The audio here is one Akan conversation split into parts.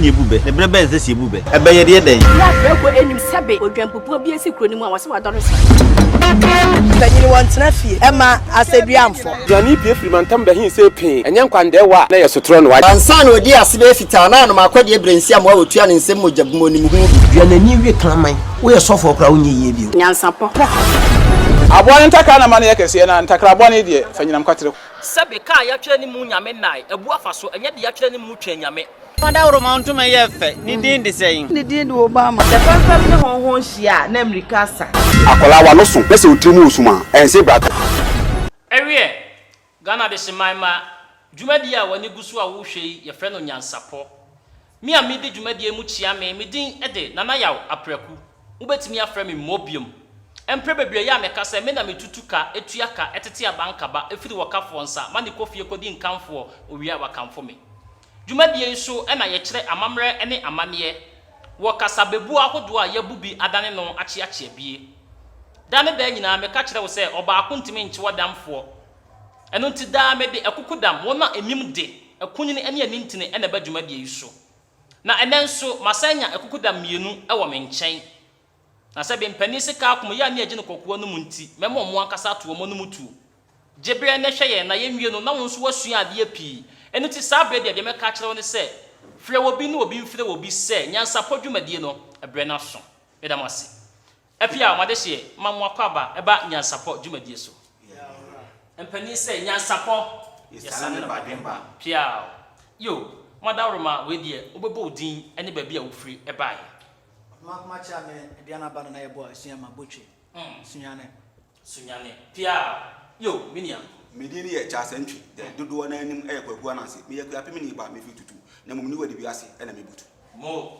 ni ebube ne brebe nse si ebube ebe ye de den ya breko enim sebe odwampopo bi esi kuro ni mu a wose wadoro so tanyini wantena fie ema aseduamfo Johnny pie frimantam da hin se pin enye nkwande wa na yesotro no wa ansa na odi asebe fita na no makwade ebrensi am wa otua ne nsem mojabumo ni mu duanani wie klaman wo ye sofo okra wo nye ye bio nyansapo abone ntaka na mane yakese na ntakra abone de fanyinam kwatere sebe ka ya twere ni mu nyame nai ebu afaso enye de ya twere ni mu twa nyame manda uroma ntuma ye fe ni din de sein ni din de Obama the first ne honhon hia na America sa akola wa no so pese otrimu osuma ense brata ewie Ghana de simaima dwumadi a wani gusu a wo hwe ye frɛ no nyansapo mi a mi de dwumadi mu chia me din ede nana yaw apraku ubetimi afrɛ me mobium empre bebie ya meka sɛ me na metutuka etuaka etete abankaba efiri wakafo nsa mane kofie kodi nkamfo owia wakamfo me dwumadi so na ye kyerɛ amamre ne amane wo kasabebu ahodo a yabubi adane no achiachi bie dane da nyina meka kyerɛ wo sɛ oba akontimi nche wadamfo eno nti da me de ekukudam wo na emim de ekunyini ene anintine ena ba dwumadi so na enenso masanya ekukudam mienu ewo me nkyɛn na sebe mpani sika akom ya ne agye no kokoa no munti memo mo ankasa to mo no mutu jebre ne hweye na yenwie no na won so wasua ade api eno ti sabre de meka kyerɛ ne sɛ frɛ obi no obi mfrɛ obi sɛ nyansapo dwumadie no ebre na so edamase apia ma de hye mammo akwaba eba nyansapo dwumadie so mpani sɛ nyansapo yesane na bademba pia yo madawroma we de obebo odin ene ba bia wo free ebae Macha me Diana bana na yebo asiama boche. Sunyane. Pia yo minia. Medini ye cha sentry. Dodo na anim kwaku ananse. Me ye kwapi mini ba me fitutu. Na mumni wadi bi ase na me butu. Mo.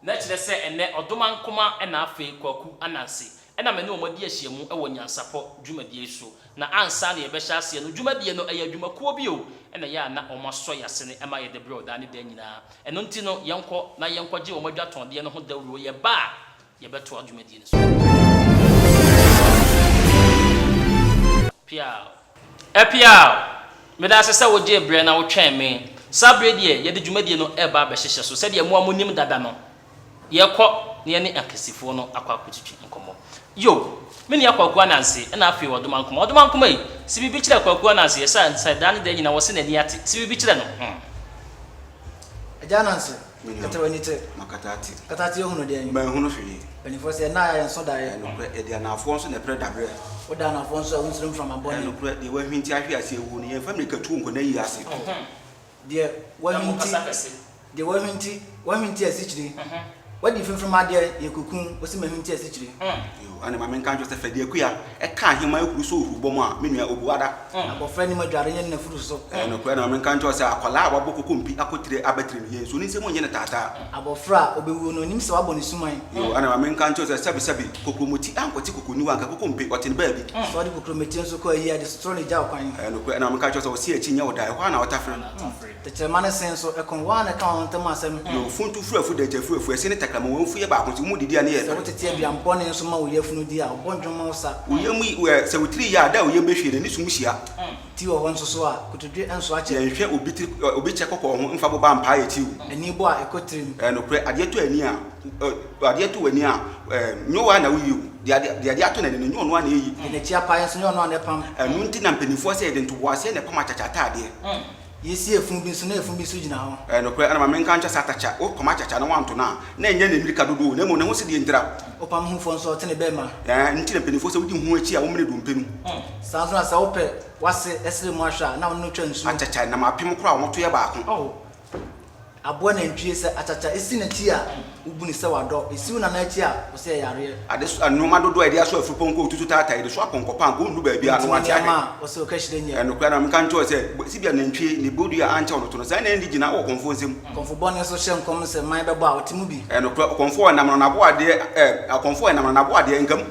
Na kire se ene odoma nkoma na afi kwaku ananse. Na me ne omadi ahyiamu e wo nyansapo dwumadie so. Na ansa na ye be hya ase no dwumadie no eya dwumakuo bi o. Na ya na omaso yase ne ema ye de bro da ne da nyina. Eno nti no yenko na yenkogye omadwa tondie no ho dawuro ye ba ye beto adwumadie no so. Pia me da sesa wo je bre na wo twen me sabre de ye de dwumadie no e ba be hyehye so se de mo amonim dada no ye kɔ ne ne akasifo no akwa akotitwi nkomo yo me ne akwa ananse na afi wodoma nkoma yi si bibi kyerɛ akwa ananse yesa nsa dan de nyina wo se na ni ate si bibi kyerɛ no aja ananse katawanyite katati ehunu de ma ehunu hwe benifo se na ya nso da ye no pre e de anafo nso na pre dabre o da anafo nso a wonsirim from abon no pre de wa hwinti ahwe ase ewu ne ye family katu nko na yi ase de wa hwinti asichiri what if from ade yekukun wo se ma hwinti asichiri ana ma men kan jo se fede akuya e ka hema ekuru so ohubom a menua obuada abofra ni madware nye na furu so no pre na men kan jo se akola aboboko mpi akotire abatire ye so ni se mo nye ne tata abofra obewu no nim se wabɔ ne suman yo ana ma men kan jo se sabi kokromoti ankoti kokoni wanka kokompe otin ba bi so de kokromoti nso ko ayi ade stro ne ja kwan no pre na men kan jo se o si achi nya oda ho na otafre te chema ne sen so e kon wa na ka on tam asem yo funtu furafu da jafuafu ese ne takrama won fu ye ba ko mu didi ane ye so tete bia mpone nso ma wo yefunu di a obonjoma usa wo yemu se wotiri ya da wo yem behwe ne sum hia ti wo won so a kotodwe enso a che hwe obi che kokko ho mfa bo ba mpa ye ti wo ani bo a ekotrim no pre ade to ani a ade to ani a nyo wa na wo yi de ato na ne nyo no na yi ne chi apa ye so nyo no na pam enu nti na mpanifo se de nto bo ase ne pam achacha ade yesi efun bi so na efun bi so gina ho no pre ana ma men kan cha satacha o koma achacha na wanto na enye na mirika dodo na mo na ho se de ndira opam hu fo nso tene be ma nti na mpanifo se wodi hu achi a wo mene do mpenu sanso na sa ope wase esere mo ahwa na no twa nsu achacha na ma pem kora wo to ye ba ko abo na ntwie se achacha esi na ti a ubuni se wado esi na na ti a wo se yare ade anoma dodo ade aso afu ponko tutu tata ide so aponko pan ko ndu ba bia no ati ahwe wo se o ka hire nya no kra na mkan cho se sibia na ntwie ni bodu ya ancha ono to no sai na ndi gina wo konfo nsem konfo bone so hye nkom se man bebo a otimu bi no kra konfo na na bo ade konfo na bo ade ngam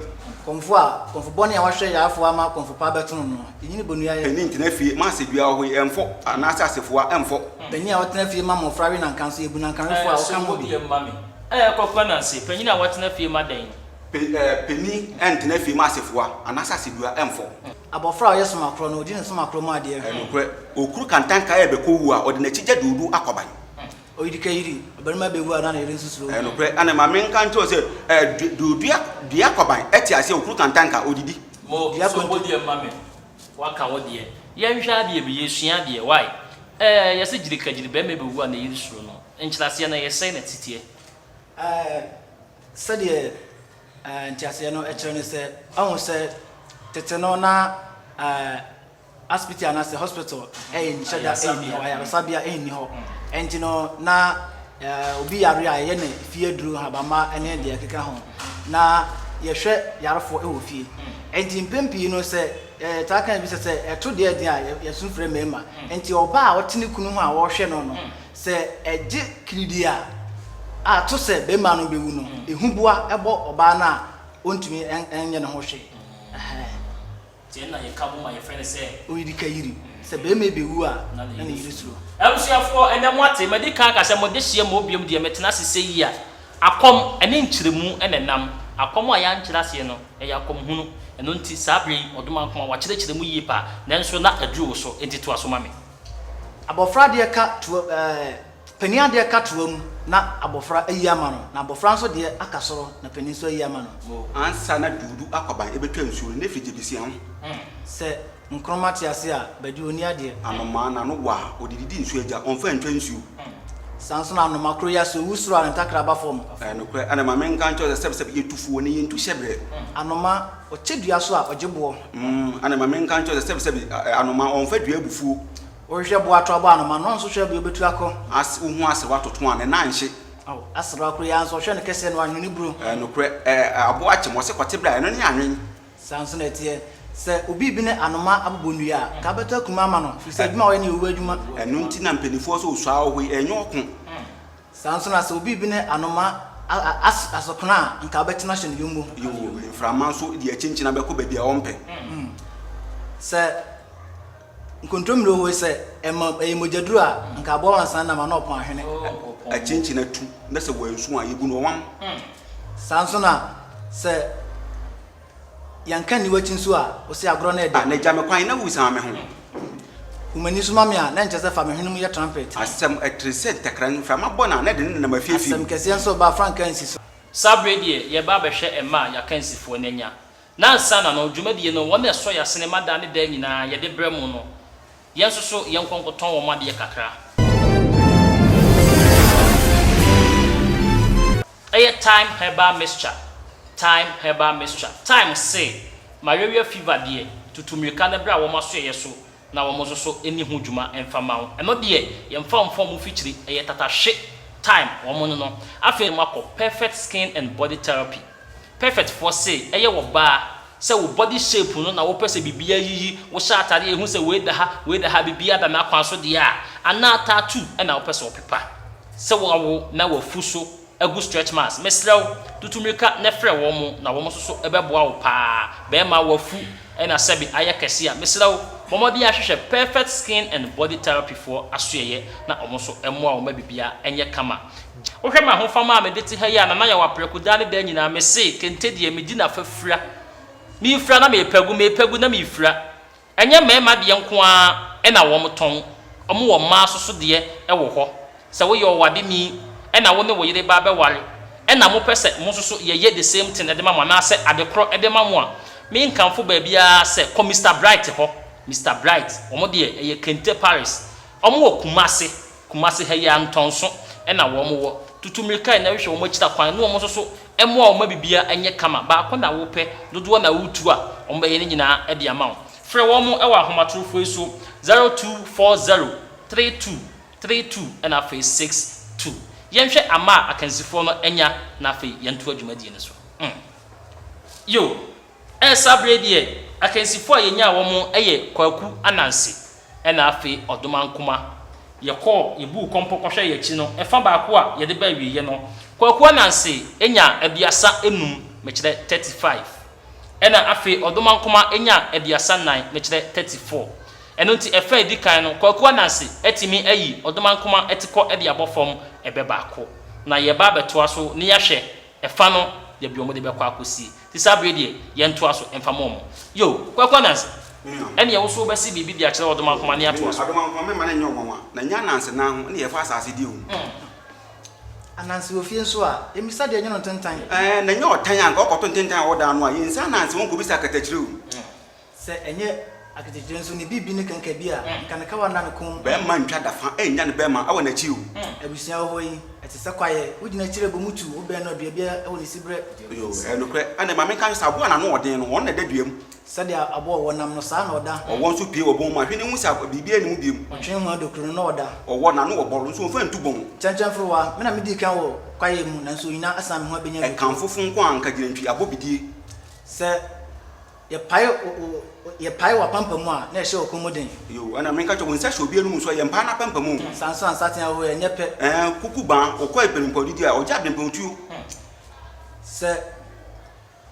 konfo bone ya wahwe ya afo ama konfo pa betunu no yini bonu ya eni ntina fie ma se dua ho emfo na asa asefo emfo beni a wotena fie ma mo frawe na nkanso ebu na nkanfo a woka mo bi kokwa na se panyina watena fie ma den peni entina fie ma asefo na asa asebua emfo abofra yeso makro no odi ne so makro ma ade no kra okuru kantan ka ebe ko wu a odi na chija dudu akoban oyidika yiri obarima bewu ana na yiri nsusuro no kure ana ma men kan to se dua kwaban eti ase okuru kantanka odidi mo so bodi e mame wa kan wodi e ye nhwa de bi yesua de why yesi jirika jiri be me bewu ana yiri suro no enchilase na yesi na titie sade ntiase no ekere ne se ahun se tete no na hospital na se hospital nshada ni ho ya sabia ni ho enti no na obi yare a ye ne fie duru habama ene de keka ho na ye hwe yarefo wo fie enti mpempi no se ta kan bi se eto de de a ye sun frɛ mema enti oba a otini kunu ho a wo hwe no no se eje kiridi a to se be ma no bewu no ehubua ebo oba na ontumi enye ne ho hwe na ye kabu ma ye friend say oyidika yiri se be me bewu a na yiri suro abusuafo ene moate medika ka se mo de hie mo biom de metena sese yi a akom ene nkyiremu ene nam akom a ya nkyira se no e ya akom hunu eno nti sabri oduma nkoma wa kyerɛkyerɛmu yi pa nanso na aduru so enti to aso mame abofra de ka to penia de ka to am na abofra ayi ama no na abofra nso de aka soro na peni nso ayi ama no ansa na dudu akwaban ebetwa nsuo ne fije bisi ho se nkroma te ase a badi oni ade anoma na no wa odididi nsuo agya onfa ntwa nsuo sanso na anoma kro ya so wusuro an takraba fom no kre ana ma men kan cho se yetufuo ne yentu hyebre anoma o chedua so a ogebo ana ma men kan cho se anoma onfa dua abufuo o hwe bo ato aba anoma no nso hwe bo betu akọ as uhu ase watoto an na nhye asra kro ya nso hwe ne kese no anwene buru no kre abo ache mo se kwatebra no ne anwen sanso na tie se obi bi ne anoma abobonu ya ka beto akuma ama no fi se adwuma we ne owu adwuma enu nti na mpenifo so osu awo enye okun sanso na se obi bi ne anoma asokona nka betena hye ne yomo yo inframa so di achinchina be ko ba bia wompe se nkontomro ho se emojaduru a nka bo wansan na ma na opon ahwene achinchina tu na se wansu a yebu no wam sanso na se yanka ni wachin so a o se agro na ede na jame kwan na wusa me ho humani so mame a na nchese fa me hwenum ye trumpet asem etreset takran frama bona na de na mafiefi asem kese so ba frankansi so sabre die ye ba behwe ema ya kansifo nanya na nsa na no dwumadie no wona so ya sinema da ne da nyina ye de bremu no yenso so yenkonkoton wo made kakra time herbal mixture time say malaria fever die tutumrika na bra wo maso ye so na wo mozo so eni ho dwuma emfama wo eno de ye mfa mu fichiri eye tatahwe time wo mo no afi mako perfect skin and body therapy perfect for say eye wo ba say wo body shape no na wo pese bibia yiyi wo sha atare ehu say we da ha bibia da na kwanso de a ana tattoo e na wo pese wo pepa say wo na wo fuso agu stretch marks mesrew tutumrika na frɛ wo mo na wo mo so ebeboa wo pa be ma wo fu e na sebi ayekese a mesrew momodi ahwehwe perfect skin and body therapy for asoye na omoso emoa wo mabibia enye kama wo hwe ma ho fama a medeti ha ya na ya waprekuda ne da nyina me se kente de medi na fafura mi fura na me pegu na mi fura enye mema de nko a e na wo moton omo wo ma soso de e wo ho se wo ye owade mi e na wo ne wo yire ba be ware e na mo pese mo soso ye the same thing de ma mo na se adekro e de ma mo a mi nkanfo ba bia se ko Mr Bright ho Mr Bright omo de ye Kente Paris omo wo kumase ha ya ntonso e na wo mo wo tutumrika na hwe wo mo chita kwan no omo soso emo a wo mabibia enye kama ba ko na wo pe dodo na wutu a omo ye nyina e de ama wo frɛ wo mo e wa ahomatrofo so 02403232 and afi 62 yenhwe ama akansifo no enya na afi yentu adwumadie ne so yo sabre die akansifo a yenya wo mo eye kwaku anansi e na afi odoma nkoma ye ko ibu kompo kohwe ye chi no e fa ba ko a ye de ba wiye no kwaku anansi enya abiasa enum mekire 35 e na afi odoma nkoma enya abiasa 9 mekire 34 eno nti efa edikan no kwaku anansi etimi ayi odoma nkoma etiko e de abofom ebe ba ko na ye ba beto aso ni yahwe efa no ye biomo de be kwa akosi ti sabre die ye nto aso emfa mom yo kwaku anansi ene ye wo so be si bibi dia kire odoma nkoma ne ato aso odoma nkoma me ma na nyo nwa na nya nansi na ho ne ye fa asase di o anansi ofie nso a emisa de enyo ntentan na nya otan anka okoto ntentan wo da no a yensa nansi won ko bisa akatachire se enye akatachire nso ni bibi ne kanka bi a kanka wa na kom be ma ntwa dafa enya ne be ma awo na chi o abusia ho yi etese kwaye wudina chire bo mutu wo be na bia bia awo ni sibre yo no kre ana ma me kan sabo na no odin no won na daduam sade abo wo nam no sa na oda won so pie wo bon ma hwe ne hu sa bibia ni mu biem otwen ho adokuru na oda wo na no wo boro nso fa ntu bon chanchan frowa me na me di kan wo kwaye mu na nso ina asam ho abenya e kan fofun ko anka girantwi abobidie se ye pai wa pampa mu a na ehye okomoden yo ana me ka cho wonsa hye obi anu so ye mpa na pampa mu sanso ansaten ho ye nyepe kuku ban okwa eperimpo didi a oja bempo tu se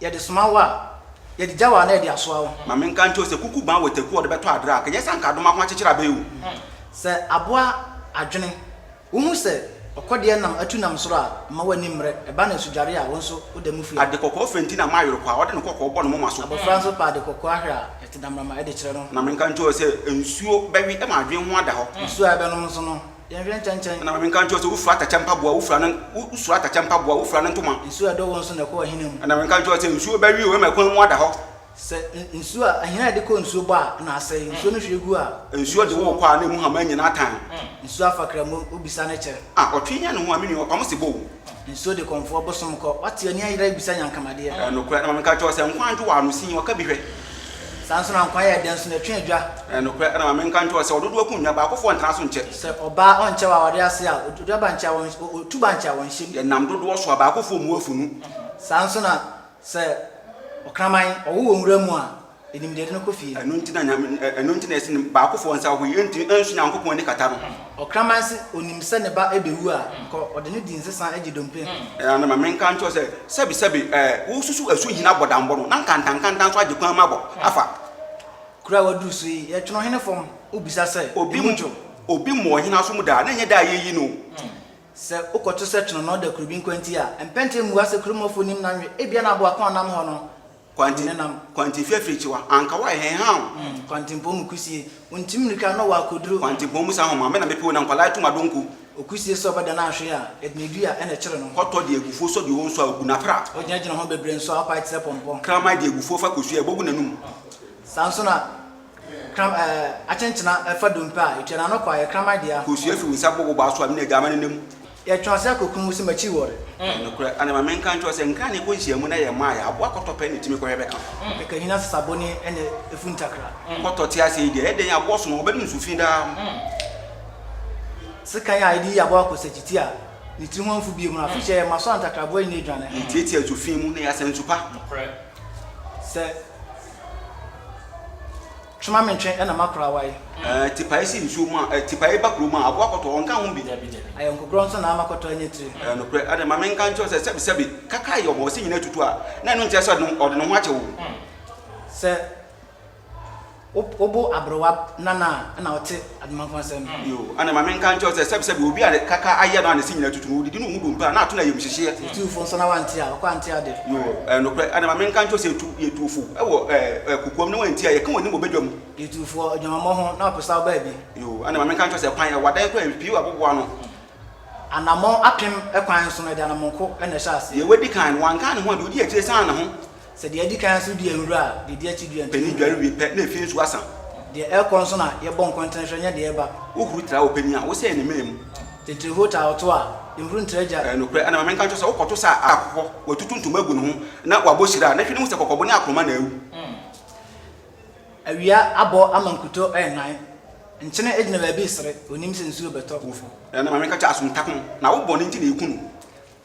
ye de smawa ye de jawa na ye de asoa wo ma me kan cho se kuku ban wetaku o de beto adra ka ye sanka do ma ko akyekyera ba yu se aboa adwene wo hu se okode nam atunam soro a ma wani mre e ba na sudware a wonso odamu fi ade kokko fenti na ma yoro kwa ode ne kokko bo no mo maso abofranso pa ade kokko ahra ete damrama e de kire no na me kan cho se ensuo bawi e ma adwen ho ada ho nsuo a be no nso no ye hwe nchanchen na me kan cho se ufura atachempa boa ufura na usura atachempa boa ufura na ntoma nsuo a do wonso na ko hinam na me kan cho se ensuo bawi o e ma kwan ho ada ho se nsuo a ahina de ko nsuo ba na ase nsuo no hwegu a ensuo de wo kwa na mu ha ma nyina atan nsuo afakra mo obisa na kire otwenya no ho amini o pam se bo nsuo de konfo bosom ko wate ani ayira bisa nyankamade no kura na me ka cho se nkwanju wa no sin o ka bi hwe sanso na nkwa ya den so na twen adwa no kura na me kan cho se ododo akunnya ba akofo ntana so nche se oba onche wa wade ase a ododo ba ncha won tuba ncha won hye ye nam dodo so ba akofo mu afunu sanso na se okraman owo nwura mu a enimde no kofi enu ntina nyam enu ntina esin ba akofo nsa ho ye nti ensu nyankopon ni kata no okraman se onimse ne ba ebewu a ko ode ne din sesa agi dompe na ma men kan cho se sabi wo susu asu hina bodambo no na nkantan so agekwan mabo afa kura wadu so yi ye twono hene fom obisa se obi mo hina so mu da na nye da yeyi no se ukoto se twono no da kurubin kwanti a empente mu ase kurumofo nim na nwe ebia na abo akon nam ho no kwanti fiafrichiwa anka wa he ha kwanti mpom kusie untim nika no wa koduro kwanti mpom sa ho ma me na mepe na nkwala tuma donku okusie so bada na ahwe a edmedu a ene kire no hoto de egufo so de won so agu na pra onya gina ho bebre nso apa ite pompom krama de egufo fa kosu e bogu nanum sanso na kram achenchina fa dompa itena no kwa krama dia kosu afi wisa bogu ba so amne gama nenam ye twase akokun si machi wore no kura ana ma men kan to se nkan ne ko nhia mu na ye ma ya abo akoto pe ne timi ko hebe kan ka hina saboni ene efuntakra koto ti ase de eden abo so no obedun su fin da sikan ya idi abo akosagiti a ni ti ho anfu bi mu na fiche ma so antakra boy ni dwane ti azu fin mu na ya san supa se chuma mentwe ena makra wai tipai si nsu mu tipai bakru mu abo akoto onka ho bi ayo nkogro nso na amakoto anyetire no kure ade ma men kan cho se sebi kaka yo mo se nyina tutu a na no ntia so ode no ho ache wo se obo abrowa nana na ote admanko sem yo ane ma men kan cho se sebi obi a kaka aye no ane se nyina tutu odi no hu do mpa na ato na yem hyehye tu fo nso na wanti a kwa anti ade yo no kure ane ma men kan cho se tu ye tufu e wo kukuom ne wanti a ye kan woni mo bedwam ye tufu odwamamo ho na opesa ba bi yo ane ma men kan cho se kwan ya wadan ko mpi wa bobo ano anamo apem ekwan so na de anamonko ene hyase ye wedi kan wan kan ho de odi akire san na ho se de adi kan so de enwura de de achi du enti peni dware wi pe na efi nsu asan de ekon so na ye bon kontenhwe nya de eba uhuru tra o peni a wo se ne mem tete hota oto a enwuru ntraja no kure ana ma men kan cho se wokoto sa akoko watutu ntuma gu no ho na waboshira na hwene mu se kokobo ne akroma na ewu awia abo amankuto nan nchene ejina ba bi sere onim se nsuo beto ana ma men kan cha asum takon na wo boni nti na ekunu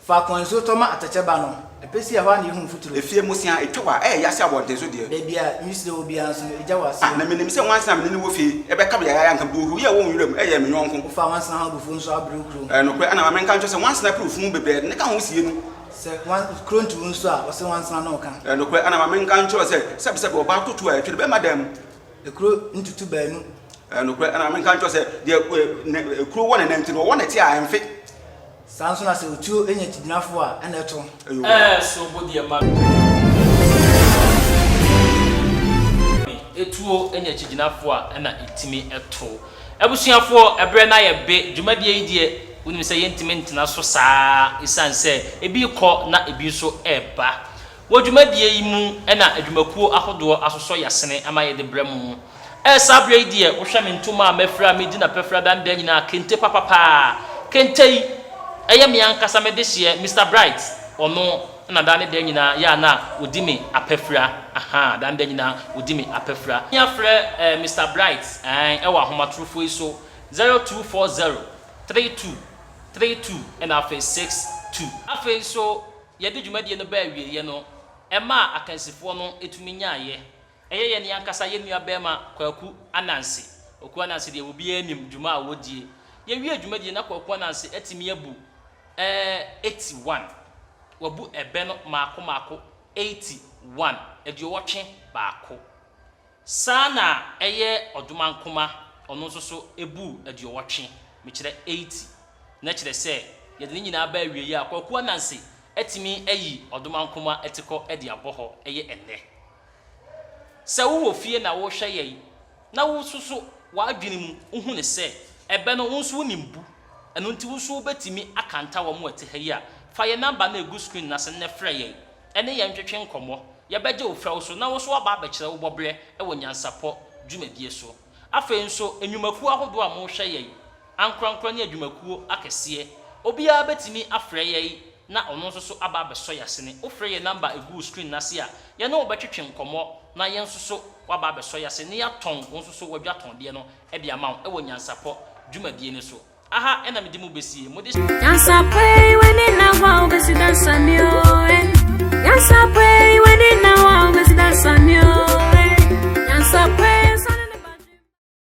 fa konso to ma atache ba no epesi ya hwa na ehun futuro efie musia etwa ya se abonte so de de bia misle obi anso eja wase na menim se wansa me ne wo fie ebe ka bia ya nka do ye wo nwuram ye me nyonko fa wansa ha bufu nso abrukru no kure ana ma men kan cho se wansa na proof mu bebre ne ka ho sie nu se wan krontu nso a wase wansa na oka no kure ana ma men kan cho se sebi oba totu a twede be madam ekro ntutu baanu no kure ana ma men kan cho se de ekro wona na ntino wona ti a emfe sanso na se otuo enya tidinafo a ena eto so bodi ma etuo enya tidinafo a ena etimi eto abusuafo ebre na ye be dwumadie yi die wonim sɛ yɛntiment na so saa isan sɛ ebi kɔ na ebi so eba wodwumadie yi mu na adwumakuo ahodoɔ asosɔ yasene ama yɛde brɛ mu sabre die wo hwɛ me ntoma mafra me di na pafra dan dan nyina kente papa kente yi ɛyɛ me ankasa me de hye Mr Bright ono na dan dan nyina ya na odi me apafra aha dan dan nyina odi me apafra ya frɛ Mr Bright ɛwɔ ahomatrofo yi so 0240 32 and after 62 after so yɛde dwumadie no ba awie ye no ɛma akansifo no etumi nyaaye ɛyɛ yɛ ne ankasa yɛ nua bɛma kwaku anansi oku anansi de obi anim dwuma a wodie yɛ wie dwumadie na kwaku anansi etimi abu 81 wabu ebe no maako 81 edi wotwe baako sana ɛyɛ odumankoma ɔno nso so ebu edi wotwe me kyerɛ 80 na kyerɛ sɛ yɛde nyina ba awie yi akwaku anansi etimi ayi odumankoma etikɔ edi abɔhɔ ɛyɛ enne sɛ wo fie na wo hwɛ yɛ na wo susu wadwene mu uhu ne sɛ ebe no nso nimbu ɛno nti wo so betimi akanta wo mo ate ha yi a fa ye number na egu screen na se ne frɛ yɛ ɛne yɛ ntwetwe nkɔmɔ yɛ bɛgye wo frɛ wo so na wo so aba abɛkyerɛ wo bɔbrɛ ɛwɔ nyansapɔ dwumadie so afei nso enwumakuo ahodo a mo hwɛ yɛ ankrankra ne adwumakuo akɛseɛ obiara betimi afrɛ yɛ na ono nso so aba abɛsɔ yasene wo frɛ yɛ number egu screen na se a yɛ no wobɛtwetwe nkɔmɔ na yɛn nso so waba abɛsɔ yasene ne yɛatɔn wo nso so wadwa tɔndeɛ no ɛde ama wo ɛwɔ nyansapɔ dwumadie ne so aha ena mede mu besie mo de Yansapwe when na wa obesi dansa mio Yansapwe when na wa obesi dansa mio